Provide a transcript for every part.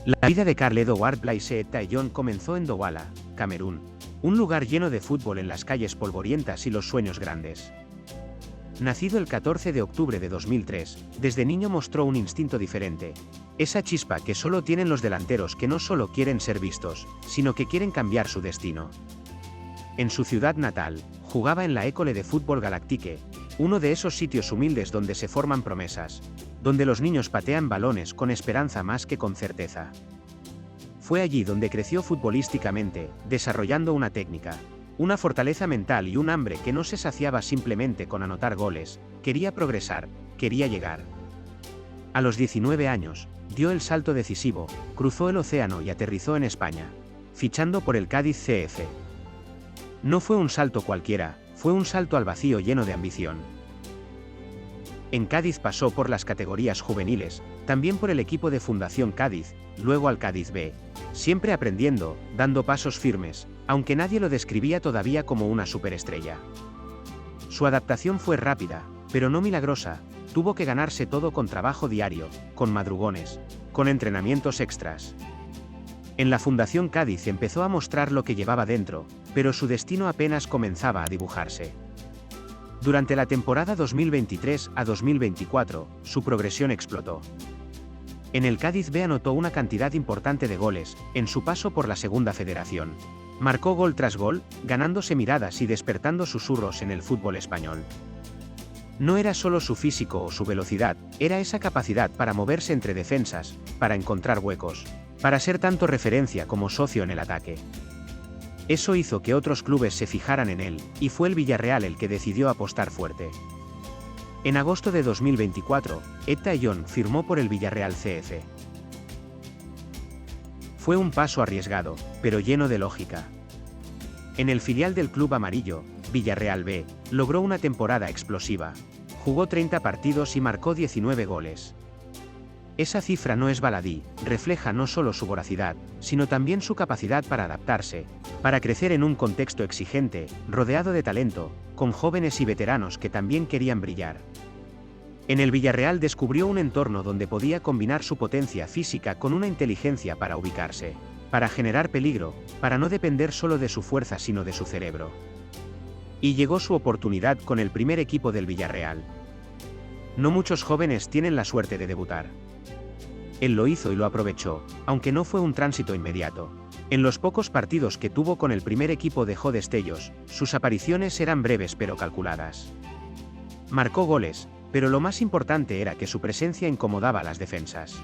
La vida de Karl Edouard Blaise Taillon comenzó en Douala, Camerún, un lugar lleno de fútbol en las calles polvorientas y los sueños grandes. Nacido el 14 de octubre de 2003, desde niño mostró un instinto diferente, esa chispa que solo tienen los delanteros que no solo quieren ser vistos, sino que quieren cambiar su destino. En su ciudad natal, jugaba en la École de Fútbol Galactique, uno de esos sitios humildes donde se forman promesas, donde los niños patean balones con esperanza más que con certeza. Fue allí donde creció futbolísticamente, desarrollando una técnica, una fortaleza mental y un hambre que no se saciaba simplemente con anotar goles, quería progresar, quería llegar. A los 19 años, dio el salto decisivo, cruzó el océano y aterrizó en España, fichando por el Cádiz CF. No fue un salto cualquiera, fue un salto al vacío lleno de ambición. En Cádiz pasó por las categorías juveniles, también por el equipo de Fundación Cádiz, luego al Cádiz B, siempre aprendiendo, dando pasos firmes, aunque nadie lo describía todavía como una superestrella. Su adaptación fue rápida, pero no milagrosa, tuvo que ganarse todo con trabajo diario, con madrugones, con entrenamientos extras. En la Fundación Cádiz empezó a mostrar lo que llevaba dentro, pero su destino apenas comenzaba a dibujarse. Durante la temporada 2023 a 2024, su progresión explotó. En el Cádiz B anotó una cantidad importante de goles, en su paso por la Segunda Federación. Marcó gol tras gol, ganándose miradas y despertando susurros en el fútbol español. No era solo su físico o su velocidad, era esa capacidad para moverse entre defensas, para encontrar huecos, para ser tanto referencia como socio en el ataque. Eso hizo que otros clubes se fijaran en él, y fue el Villarreal el que decidió apostar fuerte. En agosto de 2024, Taillon firmó por el Villarreal CF. Fue un paso arriesgado, pero lleno de lógica. En el filial del club amarillo, Villarreal B, logró una temporada explosiva. Jugó 30 partidos y marcó 19 goles. Esa cifra no es baladí, refleja no solo su voracidad, sino también su capacidad para adaptarse, para crecer en un contexto exigente, rodeado de talento, con jóvenes y veteranos que también querían brillar. En el Villarreal descubrió un entorno donde podía combinar su potencia física con una inteligencia para ubicarse, para generar peligro, para no depender solo de su fuerza sino de su cerebro. Y llegó su oportunidad con el primer equipo del Villarreal. No muchos jóvenes tienen la suerte de debutar. Él lo hizo y lo aprovechó, aunque no fue un tránsito inmediato. En los pocos partidos que tuvo con el primer equipo dejó destellos, sus apariciones eran breves pero calculadas. Marcó goles, pero lo más importante era que su presencia incomodaba a las defensas.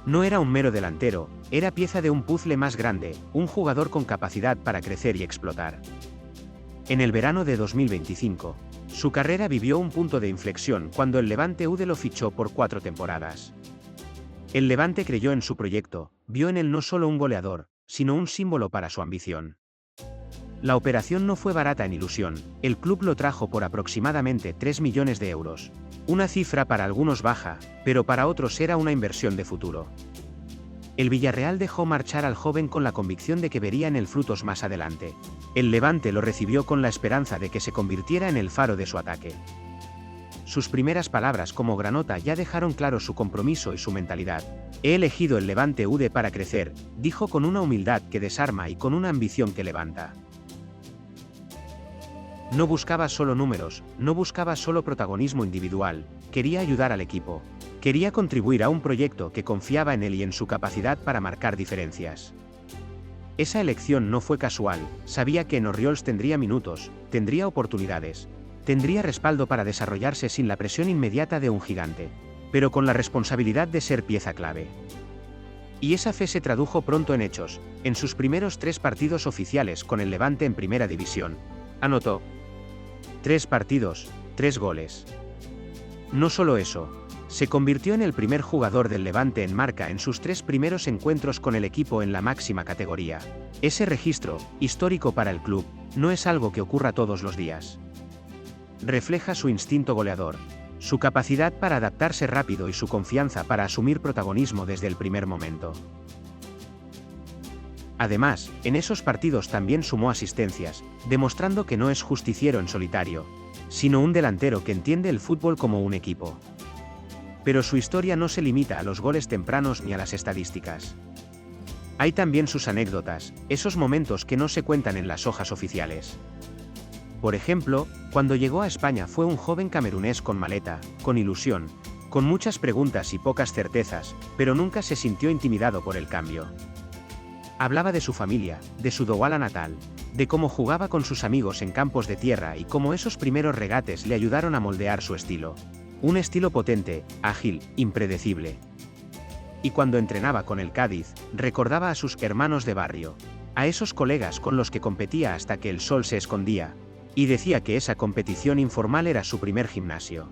No era un mero delantero, era pieza de un puzzle más grande, un jugador con capacidad para crecer y explotar. En el verano de 2025, su carrera vivió un punto de inflexión cuando el Levante UD lo fichó por 4 temporadas. El Levante creyó en su proyecto, vio en él no solo un goleador, sino un símbolo para su ambición. La operación no fue barata en ilusión, el club lo trajo por aproximadamente 3 millones de euros. Una cifra para algunos baja, pero para otros era una inversión de futuro. El Villarreal dejó marchar al joven con la convicción de que vería en él frutos más adelante. El Levante lo recibió con la esperanza de que se convirtiera en el faro de su ataque. Sus primeras palabras como granota ya dejaron claro su compromiso y su mentalidad. He elegido el Levante UD para crecer, dijo con una humildad que desarma y con una ambición que levanta. No buscaba solo números, no buscaba solo protagonismo individual, quería ayudar al equipo. Quería contribuir a un proyecto que confiaba en él y en su capacidad para marcar diferencias. Esa elección no fue casual, sabía que en Orriols tendría minutos, tendría oportunidades, tendría respaldo para desarrollarse sin la presión inmediata de un gigante, pero con la responsabilidad de ser pieza clave. Y esa fe se tradujo pronto en hechos, en sus primeros 3 partidos oficiales con el Levante en Primera División. Anotó 3 partidos, 3 goles. No solo eso, se convirtió en el primer jugador del Levante en marca en sus 3 primeros encuentros con el equipo en la máxima categoría. Ese registro, histórico para el club, no es algo que ocurra todos los días. Refleja su instinto goleador, su capacidad para adaptarse rápido y su confianza para asumir protagonismo desde el primer momento. Además, en esos partidos también sumó asistencias, demostrando que no es justiciero en solitario, sino un delantero que entiende el fútbol como un equipo. Pero su historia no se limita a los goles tempranos ni a las estadísticas. Hay también sus anécdotas, esos momentos que no se cuentan en las hojas oficiales. Por ejemplo, cuando llegó a España fue un joven camerunés con maleta, con ilusión, con muchas preguntas y pocas certezas, pero nunca se sintió intimidado por el cambio. Hablaba de su familia, de su Douala natal, de cómo jugaba con sus amigos en campos de tierra y cómo esos primeros regates le ayudaron a moldear su estilo. Un estilo potente, ágil, impredecible. Y cuando entrenaba con el Cádiz, recordaba a sus hermanos de barrio, a esos colegas con los que competía hasta que el sol se escondía, y decía que esa competición informal era su primer gimnasio.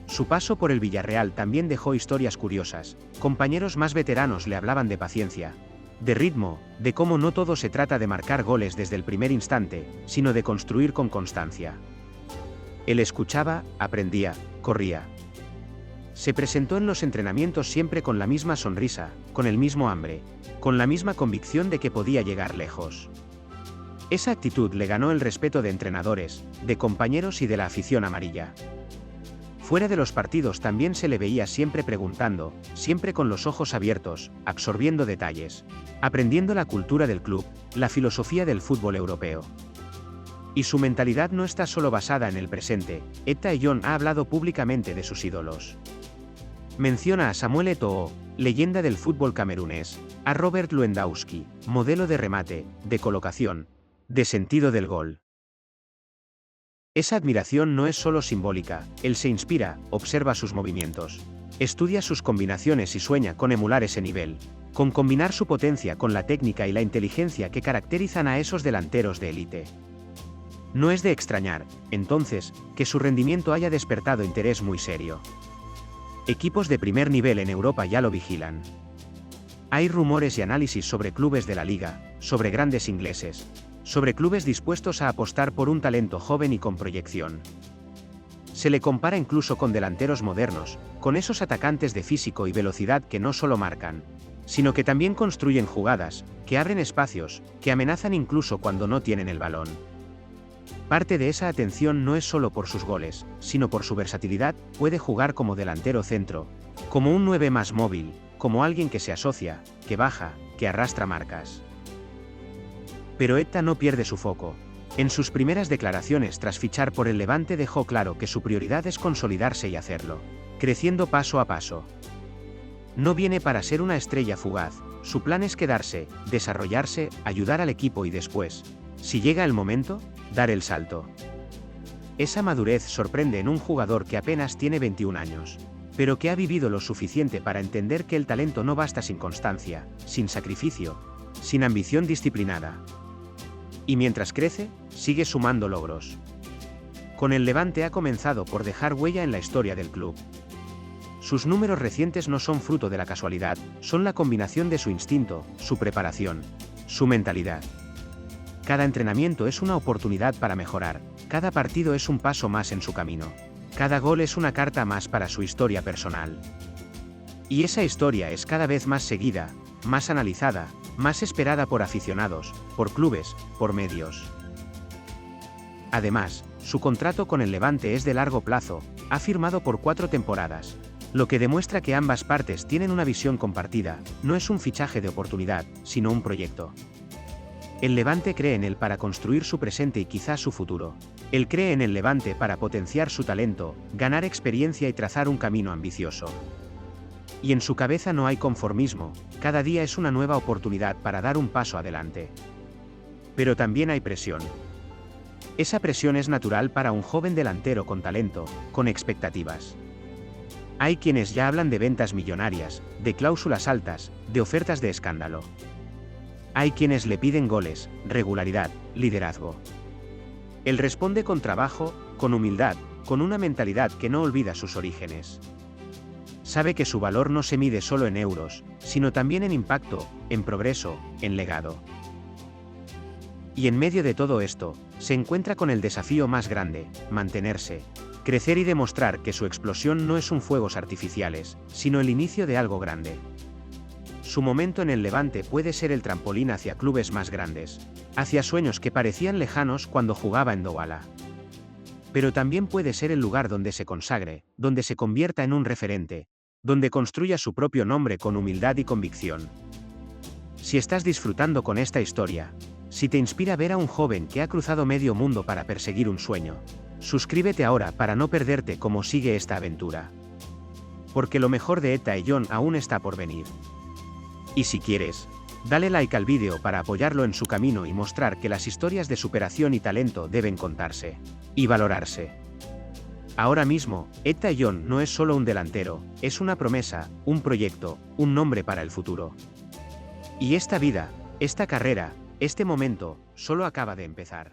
Su paso por el Villarreal también dejó historias curiosas. Compañeros más veteranos le hablaban de paciencia, de ritmo, de cómo no todo se trata de marcar goles desde el primer instante, sino de construir con constancia. Él escuchaba, aprendía, corría. Se presentó en los entrenamientos siempre con la misma sonrisa, con el mismo hambre, con la misma convicción de que podía llegar lejos. Esa actitud le ganó el respeto de entrenadores, de compañeros y de la afición amarilla. Fuera de los partidos también se le veía siempre preguntando, siempre con los ojos abiertos, absorbiendo detalles, aprendiendo la cultura del club, la filosofía del fútbol europeo. Y su mentalidad no está solo basada en el presente. Etta John ha hablado públicamente de sus ídolos. Menciona a Samuel Eto'o, leyenda del fútbol camerunés, a Robert Lewandowski, modelo de remate, de colocación, de sentido del gol. Esa admiración no es solo simbólica, él se inspira, observa sus movimientos, estudia sus combinaciones y sueña con emular ese nivel, con combinar su potencia con la técnica y la inteligencia que caracterizan a esos delanteros de élite. No es de extrañar, entonces, que su rendimiento haya despertado interés muy serio. Equipos de primer nivel en Europa ya lo vigilan. Hay rumores y análisis sobre clubes de la liga, sobre grandes ingleses, sobre clubes dispuestos a apostar por un talento joven y con proyección. Se le compara incluso con delanteros modernos, con esos atacantes de físico y velocidad que no solo marcan, sino que también construyen jugadas, que abren espacios, que amenazan incluso cuando no tienen el balón. Parte de esa atención no es solo por sus goles, sino por su versatilidad. Puede jugar como delantero centro, como un 9 más móvil, como alguien que se asocia, que baja, que arrastra marcas. Pero Etta no pierde su foco. En sus primeras declaraciones tras fichar por el Levante dejó claro que su prioridad es consolidarse y hacerlo, creciendo paso a paso. No viene para ser una estrella fugaz, su plan es quedarse, desarrollarse, ayudar al equipo y después, si llega el momento, dar el salto. Esa madurez sorprende en un jugador que apenas tiene 21 años, pero que ha vivido lo suficiente para entender que el talento no basta sin constancia, sin sacrificio, sin ambición disciplinada. Y mientras crece, sigue sumando logros. Con el Levante ha comenzado por dejar huella en la historia del club. Sus números recientes no son fruto de la casualidad, son la combinación de su instinto, su preparación, su mentalidad. Cada entrenamiento es una oportunidad para mejorar, cada partido es un paso más en su camino, cada gol es una carta más para su historia personal. Y esa historia es cada vez más seguida, más analizada, más esperada por aficionados, por clubes, por medios. Además, su contrato con el Levante es de largo plazo, ha firmado por 4 temporadas, lo que demuestra que ambas partes tienen una visión compartida, no es un fichaje de oportunidad, sino un proyecto. El Levante cree en él para construir su presente y quizás su futuro. Él cree en el Levante para potenciar su talento, ganar experiencia y trazar un camino ambicioso. Y en su cabeza no hay conformismo, cada día es una nueva oportunidad para dar un paso adelante. Pero también hay presión. Esa presión es natural para un joven delantero con talento, con expectativas. Hay quienes ya hablan de ventas millonarias, de cláusulas altas, de ofertas de escándalo. Hay quienes le piden goles, regularidad, liderazgo. Él responde con trabajo, con humildad, con una mentalidad que no olvida sus orígenes. Sabe que su valor no se mide solo en euros, sino también en impacto, en progreso, en legado. Y en medio de todo esto, se encuentra con el desafío más grande, mantenerse, crecer y demostrar que su explosión no es un fuegos artificiales, sino el inicio de algo grande. Su momento en el Levante puede ser el trampolín hacia clubes más grandes, hacia sueños que parecían lejanos cuando jugaba en Douala. pero también puede ser el lugar donde se consagre, donde se convierta en un referente, donde construya su propio nombre con humildad y convicción. Si estás disfrutando con esta historia, si te inspira ver a un joven que ha cruzado medio mundo para perseguir un sueño, suscríbete ahora para no perderte cómo sigue esta aventura. Porque lo mejor de Eta y John aún está por venir. Y si quieres, dale like al vídeo para apoyarlo en su camino y mostrar que las historias de superación y talento deben contarse y valorarse. Ahora mismo, Eta y John no es solo un delantero, es una promesa, un proyecto, un nombre para el futuro. Y esta vida, esta carrera, este momento, solo acaba de empezar.